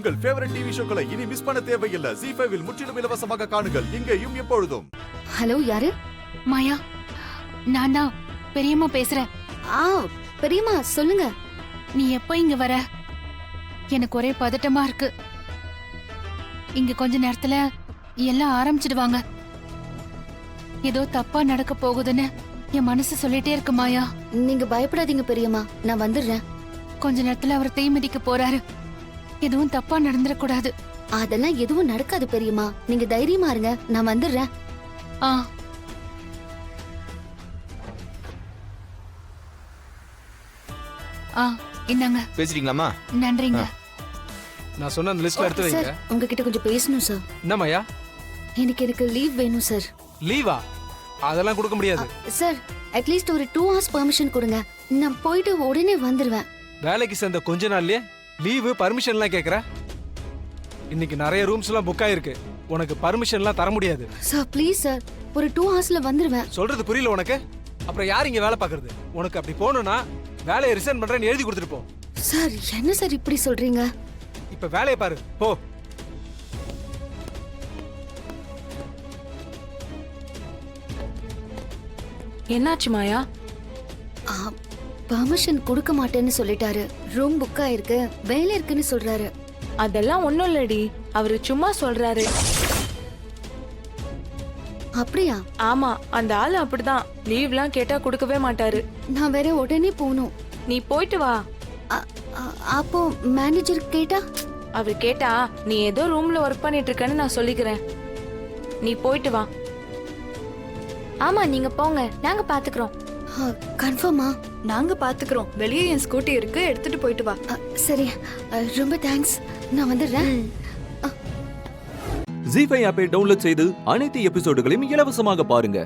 உங்கள் favourite TV ஷோக்களை இனி miss பண்ண தேவையில்லை. ZEE5 இல் முற்றிலும் இலவசமாக காணுங்கள், இங்கேயும் எப்பொழுதும். ஹலோ, யாரு? மாயா, நான் தான் பெரியம்மா பேசுறேன். பெரியம்மா சொல்லுங்க. நீ எப்போ இங்க வர? எனக்கு ஒரே பதட்டமா இருக்கு. இங்க கொஞ்ச நேரத்துல எல்லாம் ஆரம்பிச்சிடுவாங்க. ஏதோ தப்பா நடக்க போகுதுன்னு என் மனசு சொல்லிட்டே இருக்கு மாயா. நீங்க பயப்படாதீங்க பெரியம்மா, நான் வந்துடுறேன். கொஞ்ச நேரத்துல அவர் தீ மிதிக்க போறாரு. எதுவும் தப்பா நடந்துடக்கூடாது. அதெல்லாம் எதுவும் நடக்காது பெரியம்மா, நீங்க தைரியமா இருங்க, நான் வந்துடுறேன். ஆ ஆ என்னங்க பேசிட்டீங்களாமா? நன்றிங்க. நான் சொன்ன அந்த லிஸ்ட்ல எடுத்து வைங்க. சார், உங்ககிட்ட கொஞ்சம் பேசணும் சார். என்னமாயா? எனக்கு லீவ் வேணும் சார். லீவா? அதெல்லாம் கொடுக்க முடியாது சார். அட்லீஸ்ட் ஒரு 2 hours பெர்மிஷன் கொடுங்க, நான் போயிட்டு உடனே வந்துடுவேன். வேலைக்கு சேர்ந்த கொஞ்ச நாள்லயே லீவு பர்மிஷன்லாம் கேக்குற? இன்னைக்கு நிறைய ரூம்ஸ் எல்லாம் புக் ஆயிருக்கு. உனக்கு பர்மிஷன்லாம் தர முடியாது. சார் ப்ளீஸ் சார், ஒரு 2 hoursல வந்துடுவேன். சொல்றது புரியல உனக்கு? அப்புறம் யார் இங்க வேலை பாக்குறது? உனக்கு அப்படி போகணும்னா வேலையை ரிசைன் பண்றேன்னு எழுதி கொடுத்துட்டு போ. சார் என்ன சார் இப்படி சொல்றீங்க? இப்ப வேலையை பாரு, போ. என்னாச்சு மாயா? பெர்மிஷன் கொடுக்க மாட்டேன்னு சொல்லிட்டாரு. ரூம் புக் ஆயிருக்கு, வேலை இருக்குன்னு சொல்றாரு. அதெல்லாம் ஒண்ணும் இல்லடி, அவரு சும்மா சொல்றாரு. அப்படியா? ஆமா, அந்த ஆளு அப்படிதான். லீவ்லாம் கேட்டா கொடுக்கவே மாட்டாரு. நான் வேற உடனே போகணும். நீ போயிட்டு வா. அப்போ மேனேஜர் கேட்டா? அவரு கேட்டா நீ ஏதோ ரூம்ல ஒர்க் பண்ணிட்டு இருக்கன்னு நான் சொல்லிக்கிறேன். நீ போயிட்டு வா. ஆமா, நீங்க போங்க, நாங்க பாத்துக்கிறோம். கன்ஃபார்மா? நாங்க பாத்துக்கிறோம். வெளியே என் ஸ்கூட்டி இருக்கு, எடுத்துட்டு போயிட்டு வா. சரி, ரொம்ப தேங்க்ஸ், நான் வந்துடுறேன். ZEE5 ஆப்பை டவுன்லோட் செய்து அனைத்து எபிசோடுகளையும் இலவசமாக பாருங்க.